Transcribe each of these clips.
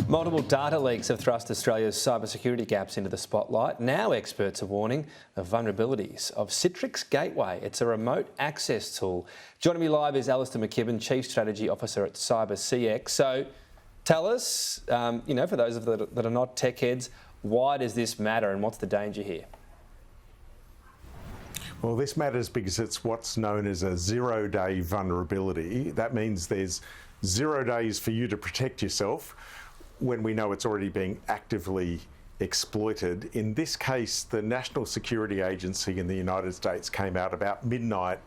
Multiple data leaks have thrust Australia's cybersecurity gaps into the spotlight. Now experts are warning of vulnerabilities of Citrix Gateway. It's a remote access tool. Joining me live is Alastair Macgibbon, Chief Strategy Officer at CYBERCX. So tell us, for those that are not tech heads, why does this matter and what's the danger here? Well, this matters because it's what's known as a zero-day vulnerability. That means there's 0 days for you to protect yourself when we know it's already being actively exploited. In this case, the National Security Agency in the United States came out about midnight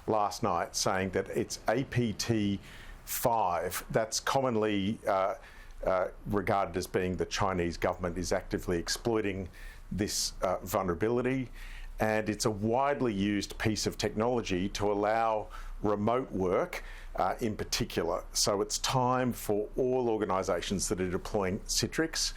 last night saying that it's APT5, that's commonly regarded as being the Chinese government is actively exploiting this vulnerability. And it's a widely used piece of technology to allow remote work in particular. So it's time for all organisations that are deploying Citrix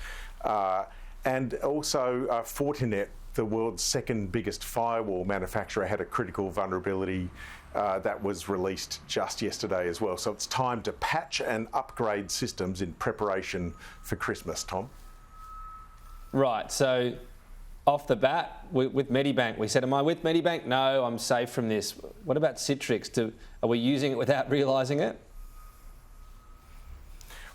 and also Fortinet, the world's second biggest firewall manufacturer, had a critical vulnerability that was released just yesterday as well. So it's time to patch and upgrade systems in preparation for Christmas, Tom. Right, so off the bat, with Medibank, we said, am I with Medibank? No, I'm safe from this. What about Citrix? Are we using it without realising it?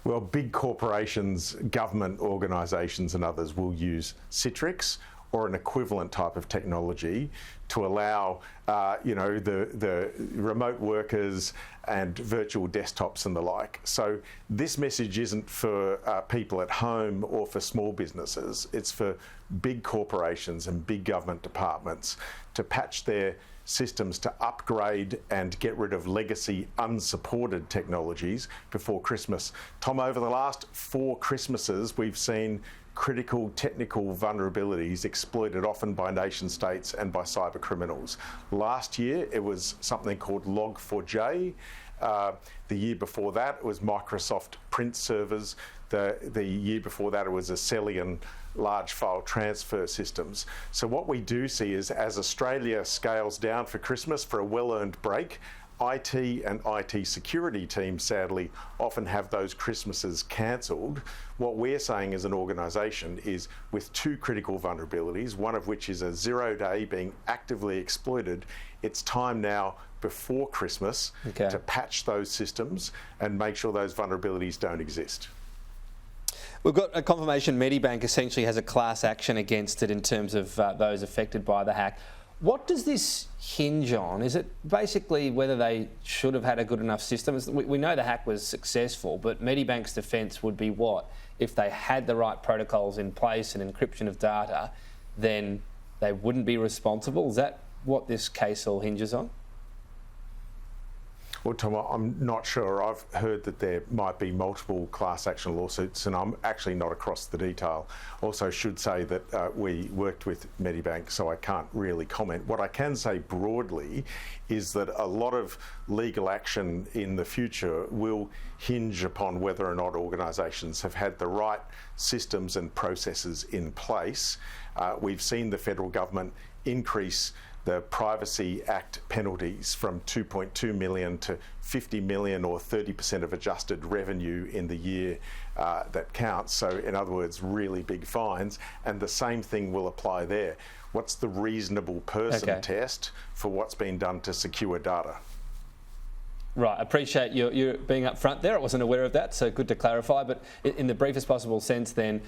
Well, big corporations, government organisations and others will use Citrix or an equivalent type of technology to allow, the remote workers and virtual desktops and the like. So this message isn't for people at home or for small businesses. It's for big corporations and big government departments to patch their systems to upgrade and get rid of legacy unsupported technologies before Christmas. Tom, over the last 4 Christmases, we've seen critical technical vulnerabilities exploited often by nation states and by cyber criminals. Last year, it was something called Log4j. The year before that, it was Microsoft print servers. The year before that, it was Acelian large file transfer systems. So what we do see is as Australia scales down for Christmas for a well-earned break, IT and IT security teams, sadly, often have those Christmases cancelled. What we're saying as an organisation is with 2 critical vulnerabilities, one of which is a 0-day being actively exploited, it's time now before Christmas to patch those systems and make sure those vulnerabilities don't exist. We've got a confirmation Medibank essentially has a class action against it in terms of those affected by the hack. What does this hinge on? Is it basically whether they should have had a good enough system? We know the hack was successful, but Medibank's defence would be what? If they had the right protocols in place and encryption of data, then they wouldn't be responsible? Is that what this case all hinges on? Well, Tom, I'm not sure. I've heard that there might be multiple class action lawsuits, and I'm actually not across the detail. Also should say that we worked with Medibank, so I can't really comment. What I can say broadly is that a lot of legal action in the future will hinge upon whether or not organisations have had the right systems and processes in place. We've seen the federal government increase the Privacy Act penalties from 2.2 million to 50 million, or 30% of adjusted revenue in the year that counts. So in other words, really big fines, and the same thing will apply there. What's the reasonable person test for what's been done to secure data? Right, appreciate you being upfront there. I wasn't aware of that, so good to clarify. But in the briefest possible sense then,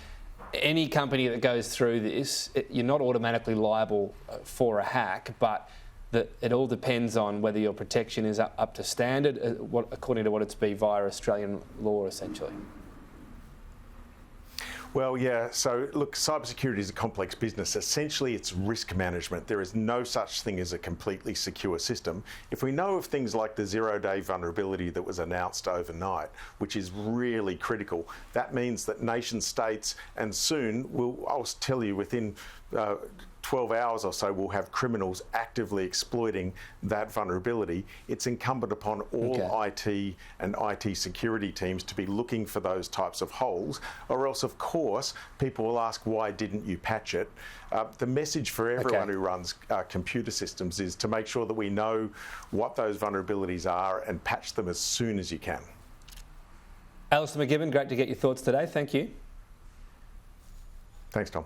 any company that goes through this, you're not automatically liable for a hack, but it all depends on whether your protection is up to standard, according to what it's be via Australian law, essentially. Well, yeah, so look, cybersecurity is a complex business. Essentially, it's risk management. There is no such thing as a completely secure system. If we know of things like the 0-day vulnerability that was announced overnight, which is really critical, that means that nation states, and soon, I'll tell you, within 12 hours or so, we'll have criminals actively exploiting that vulnerability. It's incumbent upon all IT and IT security teams to be looking for those types of holes, or else, of course, people will ask, why didn't you patch it? The message for everyone who runs computer systems is to make sure that we know what those vulnerabilities are and patch them as soon as you can. Alastair Macgibbon, great to get your thoughts today. Thank you. Thanks, Tom.